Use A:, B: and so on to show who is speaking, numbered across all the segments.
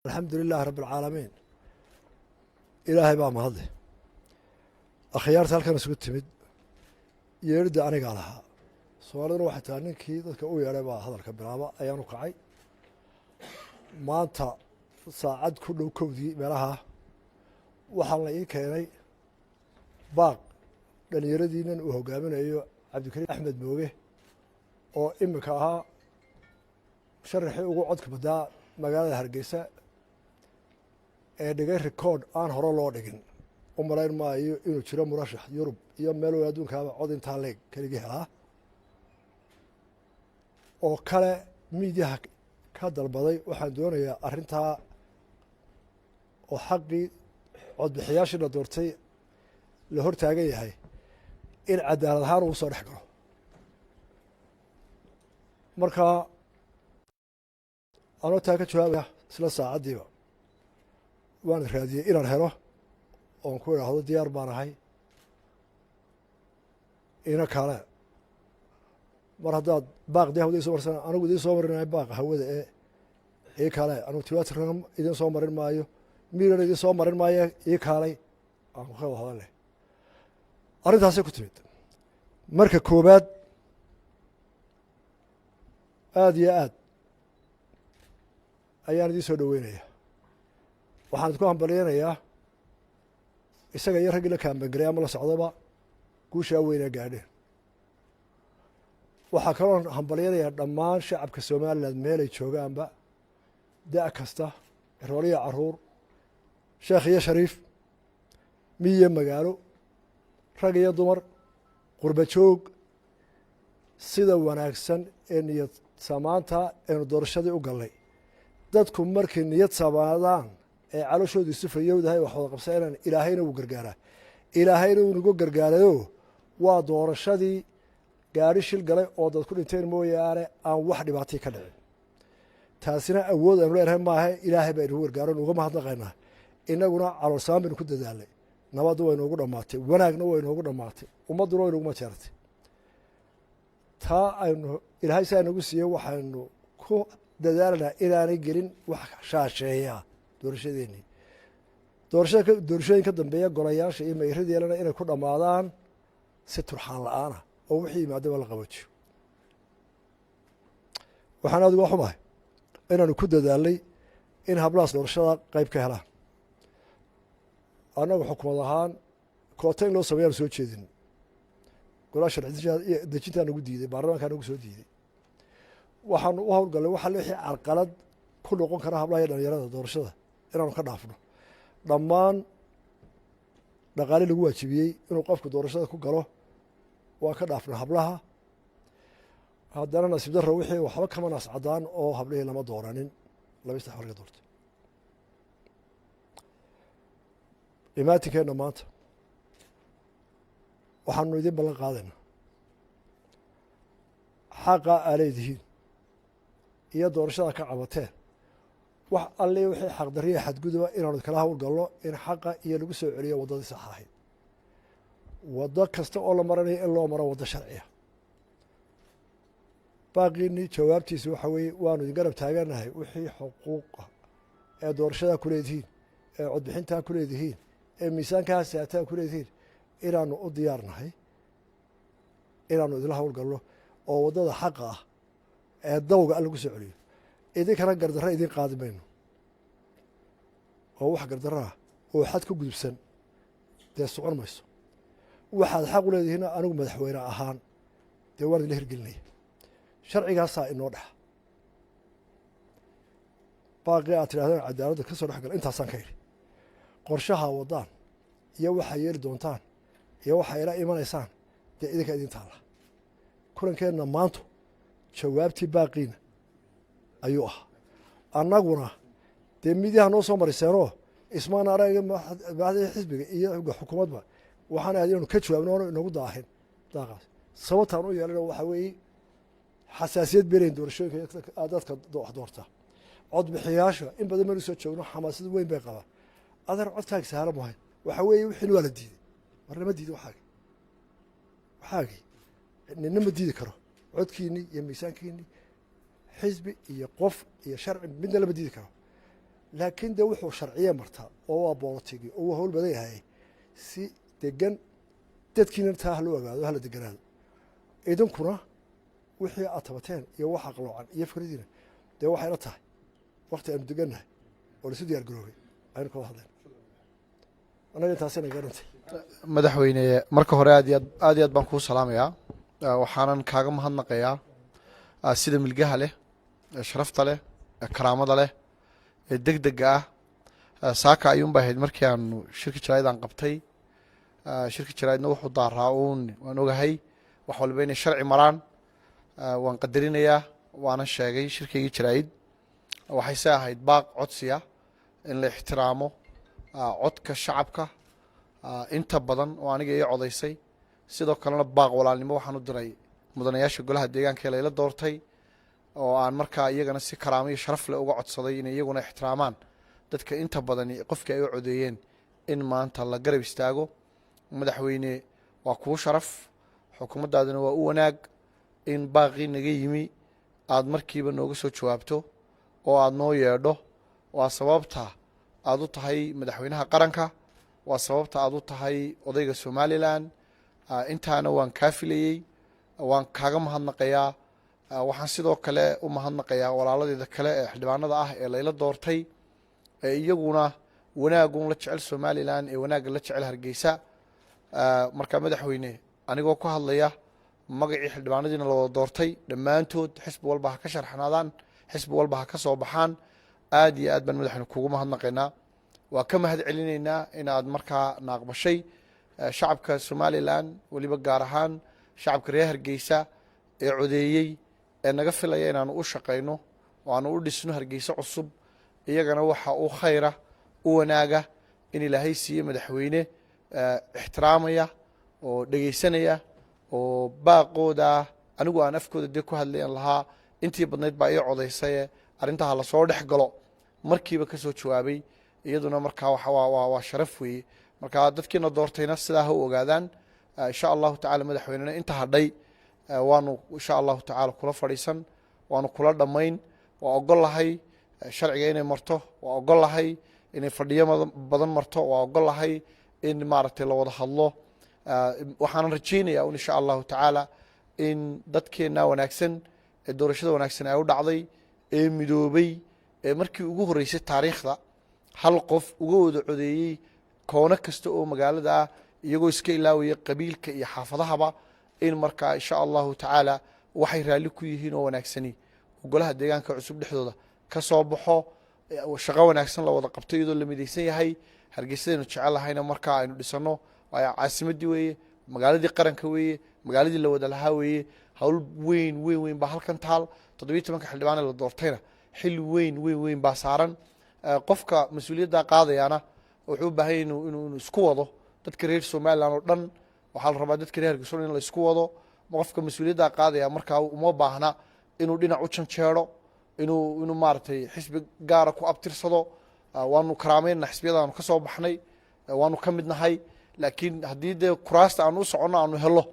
A: الحمد لله رب العالمين إلهي بقى مهضي أخيارت هالكان سكوت تمد يرد أنا قالها سؤال روح تاني كي ذاك أوي أنا بقى هذا الكبرابة أيام وقعي ما أنت ساعد كله كودي ملها وحنا إيه كيني باق لأن يردين وهو قامنا أيوة عبد الكريم أحمد موجه أو إمكها شرحي وقعدك بدأ مقالة هرقيسة dhigay record aan hore loo dhigin u malayn maayo inuu jiro murashax Yurub iyo meel oo adduunkaaba cod intaa leeg kaliya helaa oo kale miidiyaha ka dalbaday waxaan doonayaa arrintaa oo xaqii codbixiyaashii la doortay la hortaagan yahay in cadaalad ahaan uu soo dhex galo marka anoo taa ka jawaabaya isla saacaddiiba waan raadiyey inaan helo oon ku idhaahdo diyaar baan ahay ina kale mar haddaad baaq dee hawada soo marsan anigu idiin soo marinayo baaqa hawada ii kale anigu tiwaatirkan idiin soo marin maayo miiran idiin soo marin maayo ii kaalay aan ku wada hadal leh arrintaasay ku timid marka koowaad aada iyo aad ayaan idiin soo dhaweynaya waxaan idinku hambalyaynayaa isaga iyo raggii la kaambangaray ama la socdoba guushaa weynaa gaadheen waxaa kaloo hambalyaynayaa dhammaan shacabka somalilan meelay joogaanba da' kasta rooliya caruur sheekh iyo shariif miyiyo magaalo rag iyo dumar qurba joog sida wanaagsan ee niyad samaanta aynu doorashadii u gallay dadku markay niyad samaadaan ee calooshoodu sufayowdahay wax wada qabsanayaan ilaahayna wuu gargaaraa ilaahayna wuu nagu gargaarayo waa doorashadii gaari shil galay oo dad ku dhinteen mooyaane aan wax dhibaatay ka dhicin taasina awood aanu leenahay maaha ilaahay baa inagu gargaaro nuga mahadnaqaynaa innaguna caloolsamaan baynu ku dadaalnay nabadda way noogu dhammaatay wanaagna way noogu dhammaatay ummadduna way noguma jeertay taa aynu ilaahay saa nagu siiyey waxaynu ku dadaalanaa inaanay gelin wax shaasheeyaa doorashadeennii doorashooyin ka dambeeya golayaasha iyo mayradeelana inay ku dhammaadaan si turxaan la-aanah oo wixii yimaadaba la qaboojiyo waxaan aad uga xumahay inaanu ku dadaalnay in hablahaas doorashada qayb ka helaan annagu xukumad ahaan koota in loo sameeyaanu soo jeedin golaha sharci dejintaa nagu diiday baarlamaankaa nagu soo diiday waxaanu u howlgallay waxa wixii carqalad ku noqon kara hablaha iyo dhalinyarada doorashada inaanu ka dhaafno dhammaan dhaqaale lagu waajibiyey inuu qofku doorashada ku galo waa ka dhaafna hablaha haddana nasiib darro wixii waxba kama naas caddaan oo hablihii lama dooranin laba saddex marka doortay dhimaatinkeenna maanta waxaanu idiin ballan qaadaynaa xaqa aa leedihiin iyo doorashada ka cabateen wax alle wixii xaqdarriya xadguduba inaanu kala howlgalno in xaqa iyo lagu soo celiyo waddadii sax ahayd waddo kasta oo la maranayo in loo maro waddo sharciya baaqiinii jawaabtiisa waxa weeye waanu idin garab taaganahay wixii xuquuqa ee doorashadaa ku leedihiin ee codbixintaa ku leedihiin ee miisaankaa saataa ku leedihiin inaanu u diyaarnahay inaanu idinla howlgalno oo waddada xaqa ah ee dawga an lagu soo celiyo idinkana gardarra idin qaadi mayno oo wax gardarraa oo xad ka gudubsan dee socon mayso waxaad xaq u leedihiinna anigu madaxweyne ahaan dee waan idinla hirgelinaya sharcigaasaa inoo dhexa baaqii aad tidhahdeen cadaaladda ka soo dhex gala intaasaan ka idhi qorshahaa waddaan iyo waxaa yeeli doontaan iyo waxaa ila imanaysaan dee idinka idin taalla kulankeenna maantu jawaabtii baaqiina ayuu ahaa annaguna dee midiyaha noo soo mariseenoo ismaan araga madaxdii xisbiga iyo xukuumadba waxaan ahayd inaanu ka jawaabno oona inagu daahin daaqaas sababtaan u yeelana waxaa weeye xasaasiyad belayn doorashooyinka dadka wax doorta codbixiyaasha in badan maynu soo joogno xamaasad weyn bay qabaan adeer codkaagi sahalo mahayn waxaa weeye wixiin waa la diiday marnama diiday waxaagii nina ma diidi karo codkiinii iyo miisaankiinii xisbi iyo qof iyo sharci midna lama diidi karo laakiin dee wuxuu sharciye martaa oo waa boolotigi oo waa hawl badan yahay si degan dadkiina taa hala ogaado hala deganaado idinkuna wixii aad tabateen iyo waxa qaloocan iyo fikradiina dee waxay la tahay waqti aanu degannahay oo laisu diyaar garoobay aynu ka wada hadleen anaga intaasina garantay
B: madaxweyne marka hore aad iyo aad baan kuu salaamayaa waxaanan kaaga mahadnaqayaa sida milgaha leh sharafta leh karaamada leh ee degdega ah saaka ayuunba ahayd markii aanu shirka jaraa'id aan qabtay shirka jaraa'idna wuxuu daaraa uun waan ogahay wax walba inay sharci maraan waan qadarinayaa waana sheegay shirkaygii jaraa'id waxayse ahayd baaq codsiya in la ixtiraamo codka shacabka inta badan oo aniga ii codaysay sidoo kalena baaq walaalnimo waxaan u diray mudanayaasha golaha deegaanka ee layla doortay oo aan markaa iyagana si karaamo iyo sharaf leh uga codsaday inay iyaguna ixtiraamaan dadka inta badani qofkii ay u codeeyeen in maanta la garab istaago madaxweyne waa kuu sharaf xukuumaddaadana waa u wanaag in baaqii naga yimi aad markiiba nooga soo jawaabto oo aad noo yeedho waa sababta aad u tahay madaxweynaha qaranka waa sababta aad u tahay odayga somalilan intaana waan kaa filayey waan kaaga mahadnaqayaa waxaan sidoo kale u mahadnaqayaa walaaladeeda kale ee xildhibaanada ah ee layla doortay ee iyaguna wanaagun la jecel somalilan ee wanaagga la jecel hargeysa marka madaxweyne anigoo ku hadlaya magacii xildhibaanadiina la wada doortay dhammaantood xisbi walba ha ka sharxnaadaan xisbi walba ha ka soo baxaan aad iyo aad baan madaxweyne kuugu mahadnaqaynaa waa ka mahad celinaynaa inaad markaa naaqbashay shacabka somalilan weliba gaar ahaan shacabka reer hargeysa ee codeeyey ee naga filaya inaanu u shaqayno oo aanu u dhisno hargeysa cusub iyagana waxa uu khayra u wanaaga in ilaahay siiye madaxweyne ixtiraamaya oo dhegaysanaya oo baaqooda anigu aan afkooda dee ku hadlayan lahaa intii badnayd baa ii codaysaye arrintaha lasoo dhex galo markiiba ka soo jawaabay iyaduna markaa waa sharaf weeye markaa dadkiina doortayna sidaa ha u ogaadaan insha allahu tacala madaxweynena inta hadhay waanu insha allahu tacala kula fadhiisan waanu kula dhammayn waa ogol lahay sharciga inay marto waa ogol lahay inay fadhiyo badan marto waa ogol lahay in maaragtay la wada hadlo waxaanan rajaynayaa un insha allahu tacaala in dadkeenna wanaagsan ee doorashada wanaagsan ay u dhacday ee midoobay ee markii ugu horreysay taariikhda hal qof uga wada codeeyey koono kasta oo magaalada ah iyagoo iska ilaawaya qabiilka iyo xaafadahaba in markaa insha allahu tacaala waxay raalli ku yihiin oo wanaagsani golaha deegaanka cusub dhexdooda ka soo baxo shaqo wanaagsan la wada qabto iyadoo la midaysan yahay hargeysadaynu jecelahayna markaa aynu dhisano waayo caasimadii weeye magaaladii qaranka weeye magaaladii la wada lahaa weeye hawl weyn baa halkan taal 17 xildhibaan la doortayna xil weyn baa saaran qofka mas-uuliyadda qaadayana wuxuu u baahan yahay inuu isku wado dadka reer somaliland oo dhan waxaa la rabaa dadka reer hargeysa in la isku wado qofka mas-uuliyadda qaadaya markaa uma baahna inuu dhinac u janjeero inuu maaragtay xisbi gaara ku abtirsado waanu karaameynna xisbiyadaanu ka soo baxnay waanu ka mid nahay laakiin haddii dee kuraasta aanu u soconno aanu helo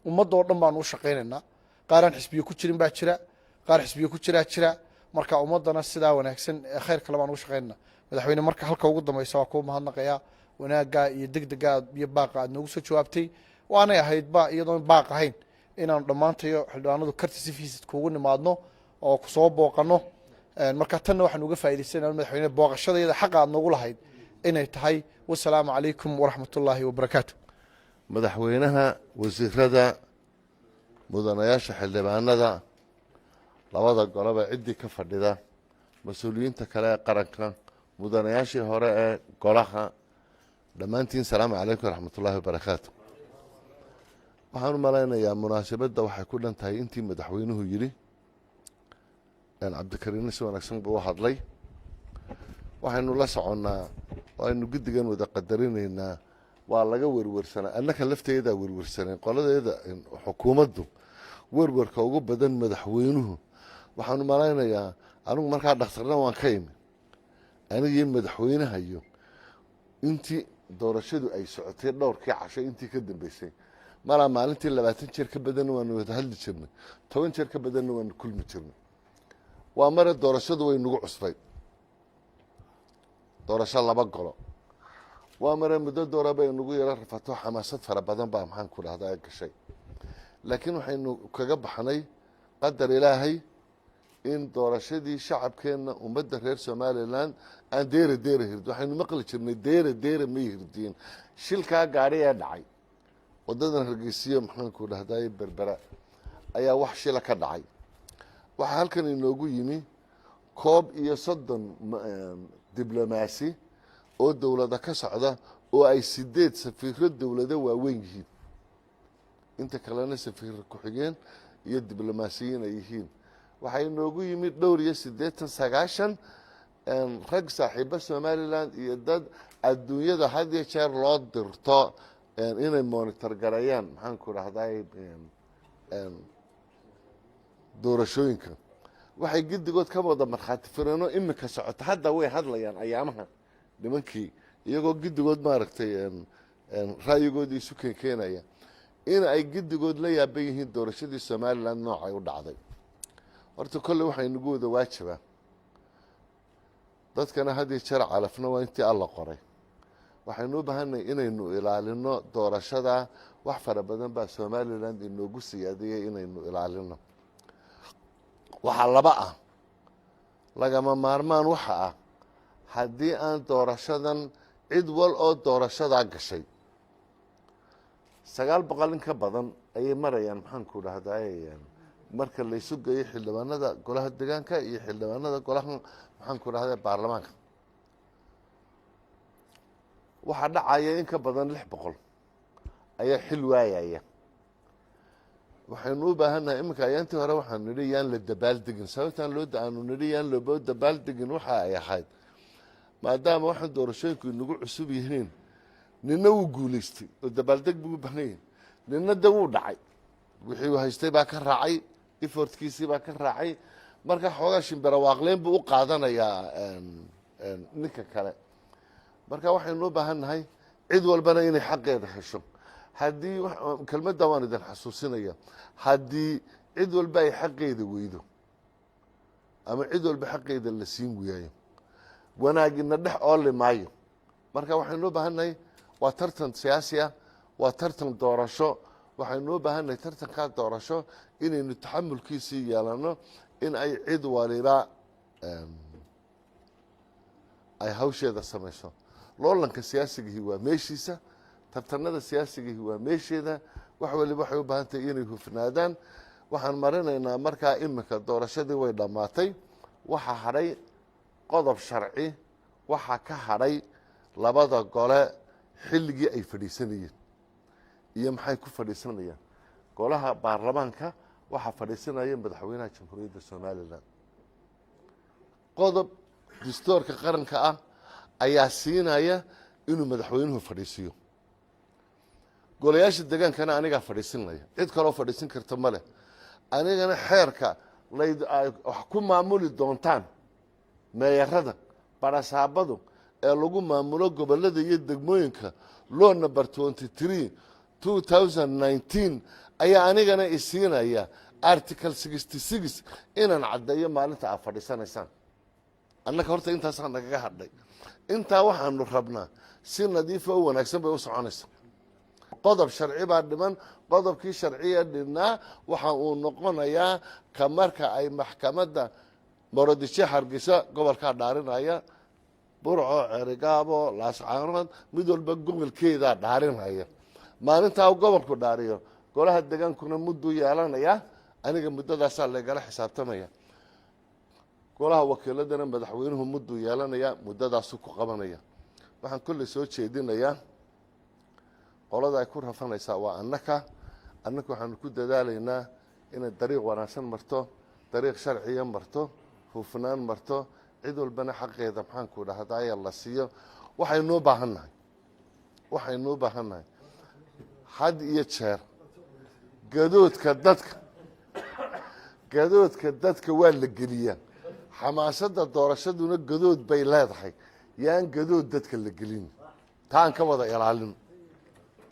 B: ummadda oo dhan baanu u shaqaynaynaa qaaraan xisbiye ku jirin baa jira qaar xisbiye ku jira marka ummaddana sidaa wanaagsan ee khayr kale baan ugu shaqaynayna madaxweyne marka halka ugu dambaysa waa kuu mahadnaqayaa wanaagga iyo degdega iyo baaqa aad noogu soo jawaabtay waanay ahayd iyadoon baaq ahayn inaanu dhammaantayo xildhibaanadu karti si fiisid kuugu nimaadno oo kusoo booqanno marka tanna waxaan uga faa'iidaysanaa madaxweyne booqashadayada xaqa aad noogu lahayd inay tahay wasalaamu calaykum waraxmatullaahi wabarakaatu
C: madaxweynaha wasiirada mudanayaasha xildhibaanada labada goloba ciddii ka fadhida mas-uuliyiinta kale ee qaranka mudanayaashii hore ee golaha dhammaantiin salaamu calaykum waraxmatullaahi wabarakaatu waxaan u malaynayaa munaasabadda waxay ku dhan tahay intii madaxweynuhu yidhi cabdikariinna si wanaagsan buu u hadlay waxaynu la soconnaa aynu guddigan wada qadarinaynaa waa laga werwersanaa annaka lafteedaa werwersaneen qoladeeda xukuumaddu werwerka ugu badan madaxweynuhu waxaanu malaynayaa anigu markaa dhakhtarna waan ka imi anigii madaxweynaha iyo intii doorashadu ay socotay dhowrkii casho intii ka dambeysay malaa maalintii 20 jeer ka badanna waanu wada hadli jirnay 10 jeer ka badanna waanu kulmi jirnay waa mare doorashadu way nagu cusbay doorasho laba golo waa mare muddo doora bay nagu yara rafato xamaasad fara badan baa maxaan ku dhahdaa gashay laakiin waxaynu kaga baxnay qadar ilaahay in doorashadii shacabkeenna ummadda reer somalilan aan deera hirdin waxaynu maqli jirnay deera may hirdiin shilkaa gaadhi ee dhacay waddadan hargeysiyo maxaanku dhahdaay berbera ayaa wax shila ka dhacay waxaa halkan inoogu yimi 31 diblomaasi oo dowlada ka socda oo ay 8 safiiro dowlada waaweyn yihiin inta kalena safiir ku-xigeen iyo diblomaasiyiin ay yihiin waxay inoogu yimi dhowr iyo 89 rag saaxiibo somaliland iyo dad adduunyada had iyo jeer loo dirto inay monitor gareeyaan maxaanku dhahdaay doorashooyinka waxay giddigood ka wada markhaati fureen oo imika socota hadda way hadlayaan ayaamaha nimankii iyagoo giddigood maaragtay ra'yigoodii isu keenaya in ay giddigood la yaaban yihiin doorashadii somaliland noocay u dhacday horta kolley waxay nagu wada waajibaa dadkana had iyo jeer calafna waa intii alla qoray waxaynu u baahanay inaynu ilaalino doorashada wax fara badan baa somaliland inoogu siyaadiyey inaynu ilaalino waxaa laba ah lagama maarmaan waxa ah haddii aan doorashadan cid wal oo doorashadaa gashay 900 in ka badan ayay marayaan maxaanku dhahdaay marka laysu geeyo xildhibaanada golaha deegaanka iyo xildhibaanada golaha maxaanku dhahday baarlamaanka waxaa dhacaya in ka badan 600 ayaa xil waayaya waxaynu u baahannahay iminka ayaantii hore waxaanu nidhi yaan la dabaaldegin sababtaan aanu nidhi yaan loo dabaaldegin waxa ay ahayd maadaama waxaan doorashooyinku inagu cusub yihiin nina wuu guulaystay oo dabaaldeg buu u baahan yahay nina de wuu dhacay wixii uu haystay baa ka raacay effortkiisii baa ka raacay marka xoogaa shimbira waaqleyn buu u qaadanayaa ninka kale marka waxaynu u baahannahay cid walbana inay xaqeeda hesho haddii kelmadda waan idin xasuusinaya haddii cid walba ay xaqeeda weydo ama cid walba xaqeeda la siin waayo wanaagina dhex ooli maayo marka waxaynu u baahannahay waa tartan siyaasi ah waa tartan doorasho waxaynu u baahannahay tartankaa doorasho inaynu taxamulkiisii yeelano in ay cid waliba ay hawsheeda samayso loolanka siyaasigihii waa meeshiisa tartanada siyaasigihii waa meesheeda wax waliba waxay u baahan tahay inay hufnaadaan waxaan marinaynaa markaa iminka doorashadii way dhammaatay waxaa hadhay qodob sharci waxaa ka hadhay labada gole xilligii ay fadhiisanayeen iyo maxay ku fadhiisanayaan golaha baarlamaanka waxaa fadhiisanaya madaxweynaha jamhuuriyadda somalilan qodob dastuurka qaranka ah ayaa siinaya inuu madaxweynuhu fadhiisiyo golayaasha degaankana anigaa fadhiisinaya cid kaloo fadhiisin karta ma leh anigana xeerka wax ku maamuli doontaan meeyarada barasaabadu ee lagu maamulo gobolada iyo degmooyinka law number 23 2019 ayaa anigana isiinaya article 66 inaan caddeeyo maalinta aad fadhiisanaysaan annaka horta intaasaa nagaga hadhay intaa waxaanu rabnaa si nadiifa oo wanaagsan bay u soconaysaa qodob sharci baa dhiman qodobkii sharciya dhibnaa waxa uu noqonayaa ka marka ay maxkamadda Morodishe Hargeysa gobolka dhaarinaya burco cerigaabo laascaanood mid walba gobolkeeda dhaarinaya maalinta uu gobolku dhaariyo golaha degaankuna muddo yeelanaya aniga muddadaas la igala xisaabtamaya golaha wakiiladana madaxweynuhu muddo yeelanaya muddadaas ku qabanaya waxaan kulli soo jeedinayaa qolada ay ku rafanaysaa waa annaka waxaanu ku dadaalaynaa inay dariiq wanaagsan marto dariiq sharciya marto hufnaan marto cid walbana xaqeeda maxaanku dhahdaaya la siiyo waxaynu u baahannahay had iyo jeer gadoodka dadka waa la geliyaa xamaasada doorashaduna gadood bay leedahay yaan gadood dadka la gelin taan ka wada ilaalin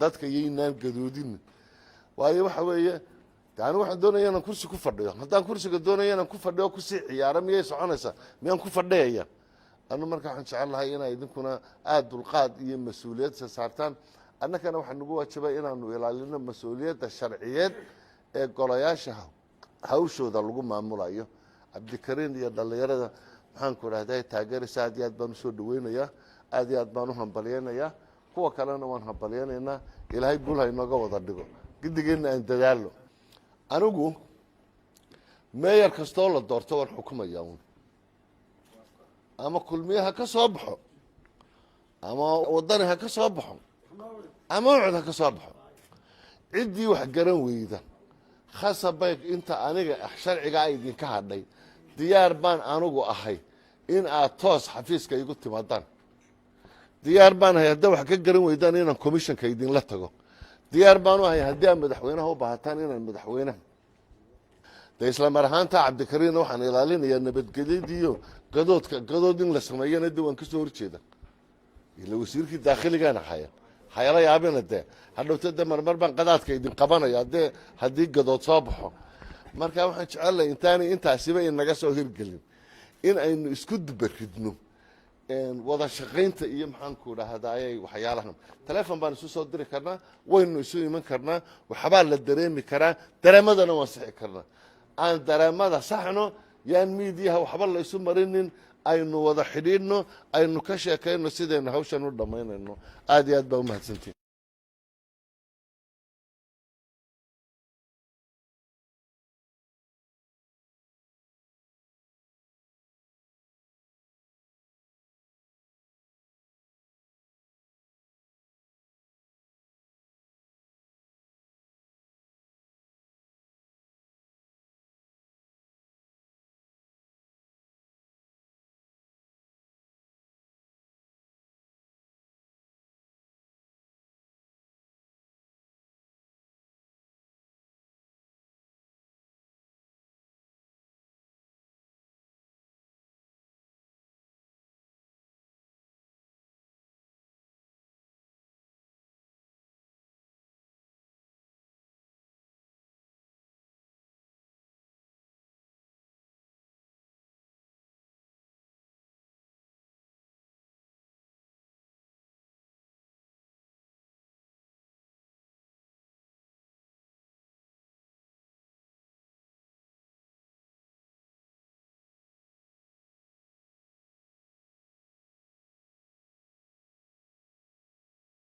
C: dadka yaynaan gadoodin waayo waxa weeye anigu waxaan doonaya inaan kursi ku fadhiyo haddaan kursiga doonaya inaan ku fadhiyo kusii ciyaaro miyay soconaysaa miyaan ku fadhiyaya anu marka waxaan jecel lahay inay idinkuna aad dulqaad iyo mas-uuliyad saartaan annagana waxaa nagu waajibay inaanu ilaalino mas-uuliyadda sharciyeed ee golayaasha hawshooda lagu maamulayo. cabdikariin iyo dhallinyarada maxaanku idhahday taageeraysa aad iyo aad baan usoo dhaweynayaa, aad iyo aad baan u hambalyeynayaa, kuwa kalena waan hambalyeynaynaa. ilaahay guul ha inooga wada dhigo, gidigeenna aan dadaalo. anigu meeyar kastoo la doorto waan xukumaya un, ama kulmiye ha ka soo baxo, ama wadani ha ka soo baxo, ama ucud ha ka soo baxo. ciddii wax garan weyda khasabay inta aniga sharcigaa idinka hadhay diyaar baan anigu ahay in aad toos xafiiska igu timaadaan. diyaar baan ahay haddaa wax ka garan weydaan inaan commissionka idinla tago. diyaar baan u ahay haddii aad madaxweynaha u baahataan inaan madaxweynaha de isla mar ahaanta cabdikariinna waxaan ilaalinayaa nabadgelyadiiyo gadood in la sameeyana de waan kasoo horjeeda. ila wasiirkii daakhiligaana hayala yaabina dee hadhowta de marmar baan qadaadka idin qabanaya dee haddii gadood soo baxo. marka waxaan jecelahay intaanay intaasiba inaga soo hirgelin in aynu isku dubaridno wada shaqaynta iyo maxaanku idhahdayay waxyaalahan. telefon baan isu soo diri karnaa, waynu isu iman karnaa, waxbaa la dareemi karaa, dareemadana waan sixi karnaa. aan dareemada saxno, yaan miidiyaha waxba la isu marinin, aynu wada xidhiidhno, aynu ka sheekayno sidaynu hawshan u dhammaynayno. aad iyo aad baa umahadsantiin.